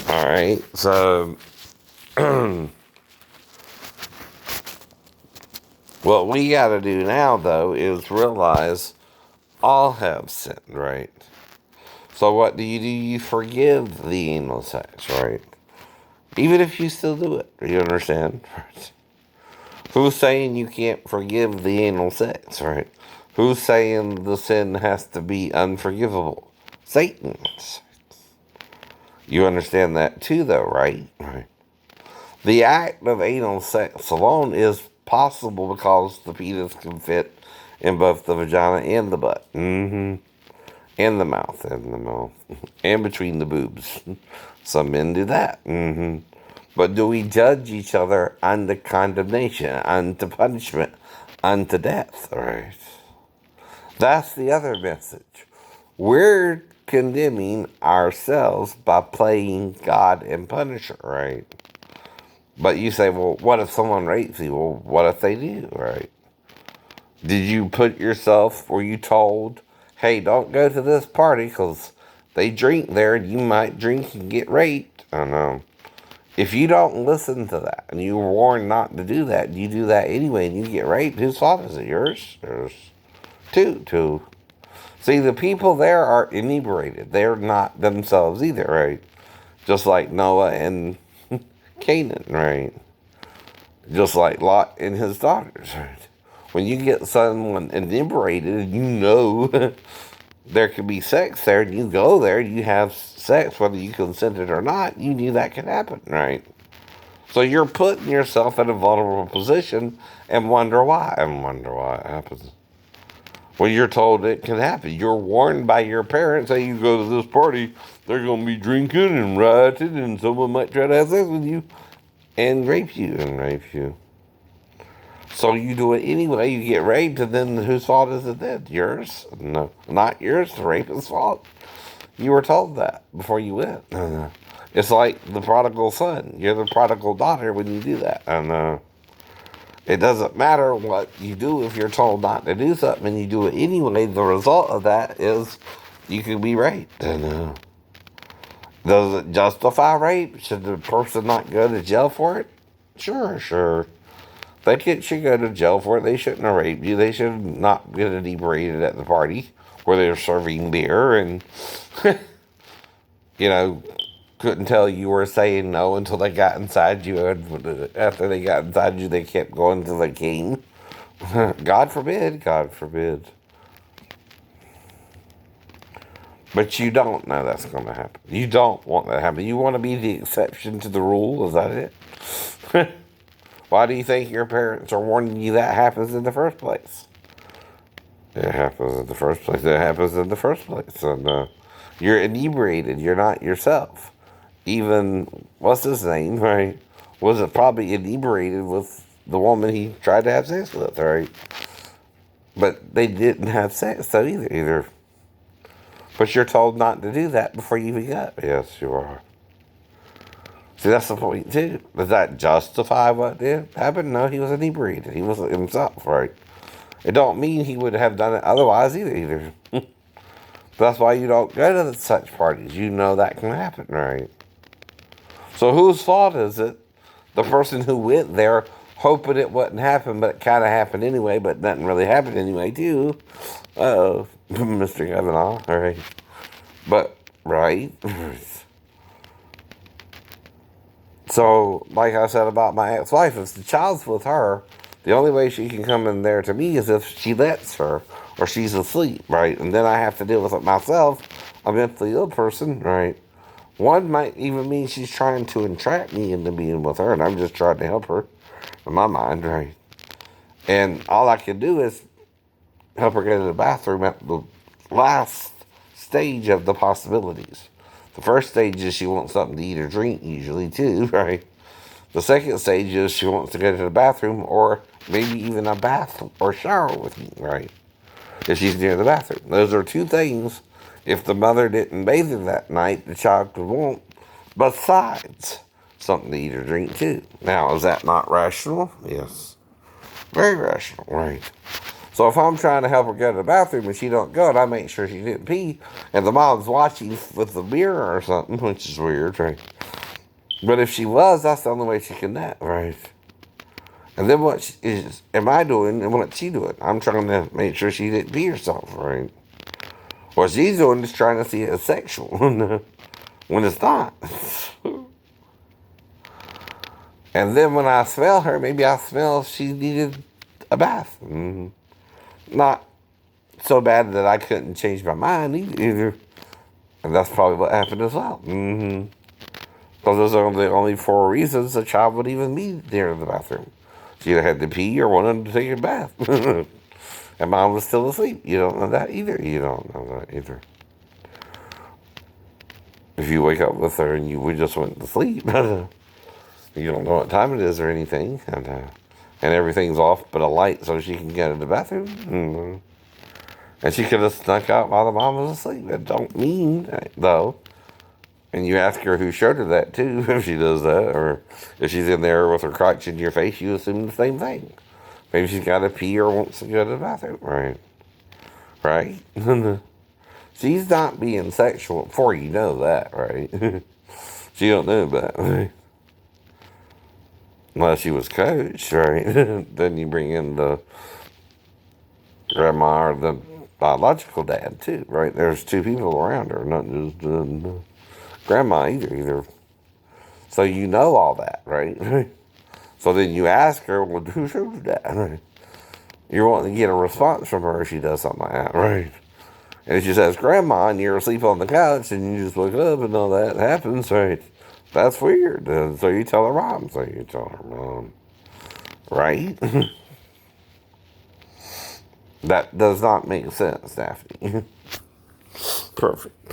Alright, so what we gotta do now, though, is realize all have sinned, right? So what do? You forgive the anal sex, right? Even if you still do it. You understand? Right? Who's saying you can't forgive the anal sex, right? Who's saying the sin has to be unforgivable? Satan. You understand that too, though, right? Right. The act of anal sex alone is possible because the penis can fit in both the vagina and the butt. And the mouth, and between the boobs. Some men do that. But do we judge each other unto condemnation, unto punishment, unto death? Right? That's the other message. We're condemning ourselves by playing God and Punisher, right? But you say, well, what if someone rapes you? Well, what if they do, right? Did you put yourself, were you told, hey, don't go to this party because they drink there and you might drink and get raped? I don't know. If you don't listen to that and you were warned not to do that, you do that anyway and you get raped, whose fault is it? Yours? Yours. Two. See, the people there are inebriated. They're not themselves either, right? Just like Noah and Canaan, right? Just like Lot and his daughters, right? When you get someone inebriated and you know there could be sex there and you go there and you have sex, whether you consented or not, you knew that could happen, right? So you're putting yourself in a vulnerable position and wonder why it happens. Well, you're told it can happen. You're warned by your parents, hey, you go to this party, they're going to be drinking and rioting and someone might try to have sex with you and rape you. So you do it anyway, you get raped, and then whose fault is it then? Yours? No, not yours, the rapist's fault. You were told that before you went. It's like the prodigal son. You're the prodigal daughter when you do that. And it doesn't matter what you do if you're told not to do something and you do it anyway. The result of that is you can be raped. And does it justify rape? Should the person not go to jail for it? Sure. They should go to jail for it. They shouldn't have raped you. They should not get inebriated at the party where they're serving beer and, couldn't tell you were saying no until they got inside you. And after they got inside you, they kept going until they came. God forbid. But you don't know that's going to happen. You don't want that to happen. You want to be the exception to the rule. Is that it? Why do you think your parents are warning you that happens in the first place? It happens in the first place. And you're inebriated. You're not yourself. Even, what's his name, right? Was it probably inebriated with the woman he tried to have sex with, right? But they didn't have sex, though, either. But you're told not to do that before you even got. Yes, you are. See, that's the point, too. Does that justify what did happen? No, he was inebriated. He wasn't himself, right? It don't mean he would have done it otherwise either. That's why you don't go to such parties. You know that can happen, right? So whose fault is it? The person who went there hoping it wouldn't happen, but it kind of happened anyway, but nothing really happened anyway, too. Uh-oh, Mr. Kavanaugh, all right. But, right? So, like I said about my ex-wife, if the child's with her, the only way she can come in there to me is if she lets her, or she's asleep, right? And then I have to deal with it myself, a mentally ill person, right? One might even mean she's trying to entrap me into being with her, and I'm just trying to help her, in my mind, right? And all I can do is help her get to the bathroom at the last stage of the possibilities. The first stage is she wants something to eat or drink, usually, too, right? The second stage is she wants to go to the bathroom or maybe even a bath or shower with me, right? If she's near the bathroom. Those are two things, if the mother didn't bathe her that night, the child could want, besides something to eat or drink, too. Now, is that not rational? Yes. Very rational, right? So if I'm trying to help her go to the bathroom and she don't go, and I make sure she didn't pee, and the mom's watching with the mirror or something, which is weird, right? But if she was, that's the only way she can nap, right? And then am I doing and what's she doing? I'm trying to make sure she didn't pee herself, right? What she's doing is trying to see it as sexual when it's not. And then when I smell her, maybe I smell she needed a bath. Not so bad that I couldn't change my mind either. And that's probably what happened as well. Because those are the only 4 reasons a child would even be near the bathroom. She either had to pee or wanted to take a bath. And mom was still asleep. You don't know that either. You don't know that either. If you wake up with her and we just went to sleep, you don't know what time it is or anything, and everything's off but a light so she can get to the bathroom. And she could have snuck out while the mom was asleep. That don't mean, though. And you ask her who showed her that, too, if she does that. Or if she's in there with her crotch in your face, you assume the same thing. Maybe she's got to pee or wants to go to the bathroom, right? Right? She's not being sexual before you know that, right? She don't know that, right? Unless she was coached, right? Then you bring in the grandma or the biological dad, too, right? There's 2 people around her, not just grandma either. So you know all that, right? So then you ask her, well, who showed you that? Right? You're wanting to get a response from her if she does something like that, right? And if she says grandma and you're asleep on the couch and you just wake up and all that happens, right? That's weird. So you tell her mom. So you tell her mom. Right? That does not make sense, Daphne. Perfect.